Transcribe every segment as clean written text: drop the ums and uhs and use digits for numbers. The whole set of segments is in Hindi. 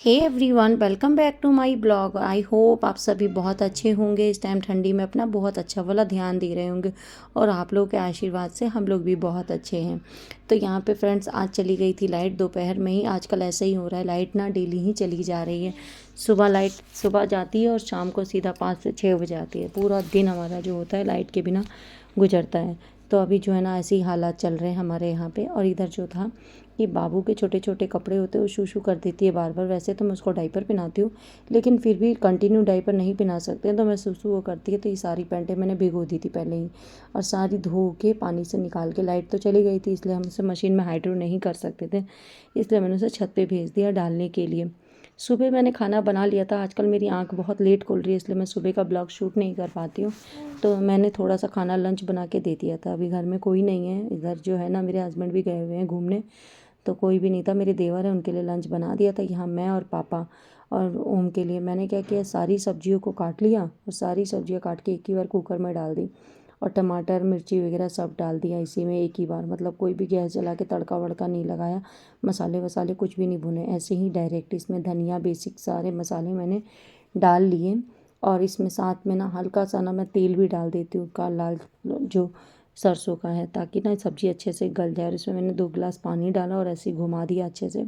Hey everyone, welcome back to my blog. I hope आप सभी बहुत अच्छे होंगे। इस टाइम ठंडी में अपना बहुत अच्छा वाला ध्यान दे रहे होंगे और आप लोग के आशीर्वाद से हम लोग भी बहुत अच्छे हैं। तो यहाँ पे फ्रेंड्स, आज चली गई थी लाइट दोपहर में ही। आजकल ऐसा ही हो रहा है, लाइट ना डेली ही चली जा रही है। सुबह जाती है और शाम को सीधा 5 से 6 बजे आती है। पूरा दिन हमारा जो होता है लाइट के बिना गुजरता है। तो अभी जो है ना, ऐसे ही हालात चल रहे हैं हमारे यहाँ पे। और इधर जो था कि बाबू के छोटे छोटे कपड़े होते हैं, वो शू शू कर देती है बार बार। वैसे तो मैं उसको डाइपर पहनाती हूँ, लेकिन फिर भी कंटिन्यू डाइपर नहीं पहना सकते हैं, तो मैं शू शू वो करती है। तो ये सारी पैंटें मैंने भिगो दी थी पहले ही, और सारी धो के पानी से निकाल के। लाइट तो चली गई थी, इसलिए हम उसे मशीन में हाइड्रो नहीं कर सकते थे, इसलिए मैंने उसे छत पर भेज दिया डालने के लिए। सुबह मैंने खाना बना लिया था। आजकल मेरी आंख बहुत लेट खुल रही है, इसलिए मैं सुबह का ब्लॉग शूट नहीं कर पाती हूँ। तो मैंने थोड़ा सा खाना लंच बना के दे दिया था। अभी घर में कोई नहीं है, इधर जो है ना मेरे हस्बैंड भी गए हुए हैं घूमने, तो कोई भी नहीं था। मेरे देवर है, उनके लिए लंच बना दिया था। यहाँ मैं और पापा और ओम के लिए मैंने क्या किया, सारी सब्जियों को काट लिया और सारी सब्जियाँ काट के एक ही बार कुकर में डाल दी, और टमाटर मिर्ची वगैरह सब डाल दिया इसी में एक ही बार। मतलब कोई भी गैस जला के तड़का वड़का नहीं लगाया, मसाले वसाले कुछ भी नहीं भुने, ऐसे ही डायरेक्ट इसमें धनिया बेसिक सारे मसाले मैंने डाल लिए। और इसमें साथ में ना हल्का सा ना मैं तेल भी डाल देती हूँ, का लाल जो सरसों का है, ताकि ना सब्ज़ी अच्छे से गल जाए। और इसमें मैंने 2 गिलास पानी डाला और ऐसे ही घुमा दिया अच्छे से,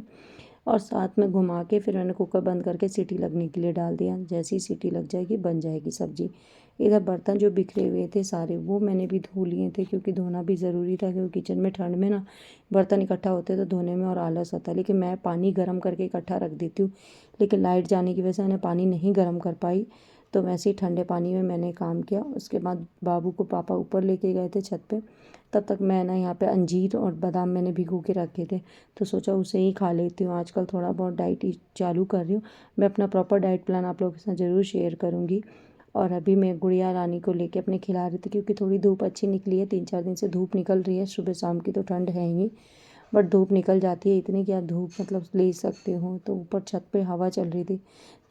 और साथ में घुमा के फिर मैंने कुकर बंद करके सीटी लगने के लिए डाल दिया। जैसी सीटी लग जाएगी बन जाएगी सब्ज़ी। इधर बर्तन जो बिखरे हुए थे सारे, वो मैंने भी धो लिए थे, क्योंकि धोना भी ज़रूरी था, क्योंकि किचन में ठंड में ना बर्तन इकट्ठा होते तो धोने में और आलस आता है। लेकिन मैं पानी गर्म करके इकट्ठा रख देती हूँ, लेकिन लाइट जाने की वजह से मैंने पानी नहीं गर्म कर पाई, तो वैसे ही ठंडे पानी में मैंने काम किया। उसके बाद बाबू को पापा ऊपर लेके गए थे छत पे, तब तक मैं ना यहाँ पे अंजीर और बादाम मैंने भिगो के रखे थे, तो सोचा उसे ही खा लेती हूँ। आजकल थोड़ा बहुत डाइट ही चालू कर रही हूँ। मैं अपना प्रॉपर डाइट प्लान आप लोगों के साथ ज़रूर शेयर करूँगी। और अभी मैं गुड़िया रानी को लेके अपने खिला रही थी, क्योंकि थोड़ी धूप अच्छी निकली है। 3-4 दिन से धूप निकल रही है, सुबह शाम की तो ठंड है ही, बट धूप निकल जाती है इतनी कि आप धूप मतलब ले सकते हो। तो ऊपर छत पे हवा चल रही थी,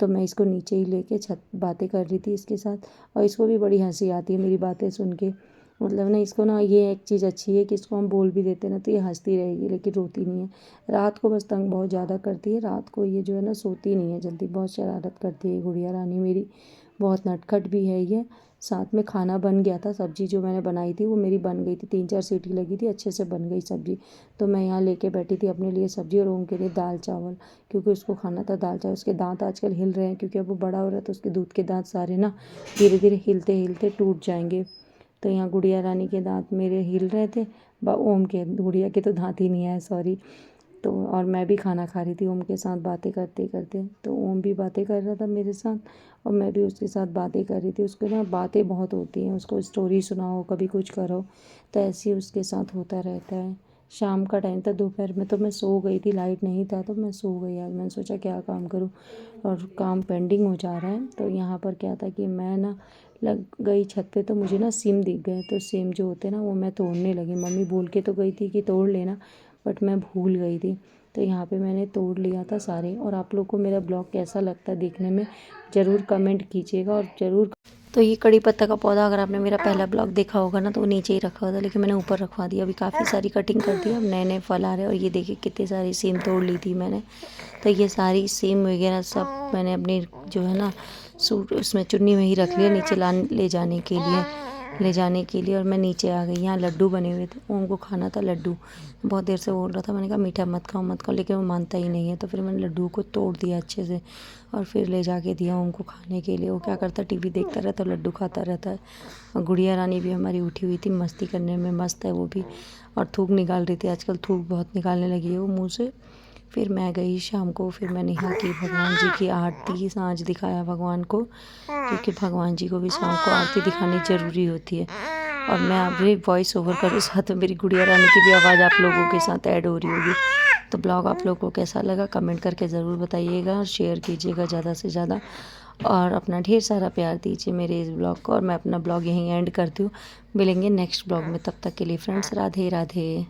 तो मैं इसको नीचे ही लेके छत बातें कर रही थी इसके साथ। और इसको भी बड़ी हंसी आती है मेरी बातें सुन के। मतलब ना इसको ना ये एक चीज़ अच्छी है कि इसको हम बोल भी देते ना तो ये हंसती रहेगी, लेकिन रोती नहीं है। रात को बस तंग बहुत ज़्यादा करती है। रात को ये जो है ना सोती नहीं है जल्दी, बहुत शरारत करती है गुड़िया रानी मेरी, बहुत नटखट भी है ये। साथ में खाना बन गया था, सब्ज़ी जो मैंने बनाई थी वो मेरी बन गई थी, 3-4 सीटी लगी थी, अच्छे से बन गई सब्ज़ी। तो मैं यहाँ लेके बैठी थी अपने लिए सब्ज़ी और उनके लिए दाल चावल, क्योंकि उसको खाना था दाल चावल। उसके दांत आजकल हिल रहे हैं, क्योंकि अब वो बड़ा हो रहा है, तो उसके दूध के दांत सारे ना धीरे धीरे हिलते हिलते टूट जाएंगे। तो यहाँ गुड़िया रानी के दांत मेरे हिल रहे थे, ओम के, गुड़िया के तो दांत ही नहीं आए, सॉरी। तो और मैं भी खाना खा रही थी ओम के साथ बातें करते करते। तो ओम भी बातें कर रहा था मेरे साथ, और मैं भी उसके साथ बातें कर रही थी। उसके ना बातें बहुत होती हैं, उसको स्टोरी सुनाओ, कभी कुछ करो, तो ऐसे ही उसके साथ होता रहता है। शाम का टाइम था, दोपहर में तो मैं सो गई थी, लाइट नहीं था तो मैं सो गई। आज मैंने सोचा क्या काम करूं, और काम पेंडिंग हो जा रहा है। तो यहाँ पर क्या था कि मैं ना लग गई छत पे, तो मुझे ना सेम दिख गए। तो सेम जो होते हैं ना, वो मैं तोड़ने लगी। मम्मी बोल के तो गई थी कि तोड़ लेना, बट मैं भूल गई थी। तो यहाँ पे मैंने तोड़ लिया था सारे। और आप लोग को मेरा ब्लॉग कैसा लगता है देखने में, ज़रूर कमेंट कीजिएगा। और ज़रूर, तो ये कड़ी पत्ता का पौधा अगर आपने मेरा पहला ब्लॉग देखा होगा ना, तो वो नीचे ही रखा हुआ था, लेकिन मैंने ऊपर रखवा दिया। अभी काफ़ी सारी कटिंग कर दी, अब नए नए फल आ रहे हैं। और ये देखिए कितनी सारी सेम तोड़ ली थी मैंने। तो ये सारी सेम वगैरह सब मैंने अपनी जो है ना सूट उसमें चुन्नी में ही रख लिया, नीचे ले जाने के लिए। और मैं नीचे आ गई। यहाँ लड्डू बने हुए थे, उनको खाना था लड्डू। बहुत देर से बोल रहा था, मैंने कहा मीठा मत खाओ मत खाओ, लेकिन वो मानता ही नहीं है। तो फिर मैंने लड्डू को तोड़ दिया अच्छे से, और फिर ले जाके दिया उनको खाने के लिए। वो क्या करता है, टीवी देखता रहता है, लड्डू खाता रहता है। और गुड़िया रानी भी हमारी उठी हुई थी, मस्ती करने में मस्त है वो भी, और थूक निकाल रही थी। आजकल थूक बहुत निकालने लगी है वो मुँह से। फिर मैं गई शाम को, फिर मैंने यहाँ की भगवान जी की आरती सांझ दिखाया भगवान को, क्योंकि भगवान जी को भी शाम को आरती दिखानी ज़रूरी होती है। और मैं अभी वॉइस ओवर कर साथ में मेरी गुड़िया रानी की भी आवाज़ आप लोगों के साथ ऐड हो रही होगी। तो ब्लॉग आप लोगों को कैसा लगा कमेंट करके ज़रूर बताइएगा, और शेयर कीजिएगा ज़्यादा से ज़्यादा, और अपना ढेर सारा प्यार दीजिए मेरे इस ब्लॉग को। और मैं अपना ब्लॉग यहीं एंड करती हूँ। मिलेंगे नेक्स्ट ब्लॉग में, तब तक के लिए फ्रेंड्स राधे राधे।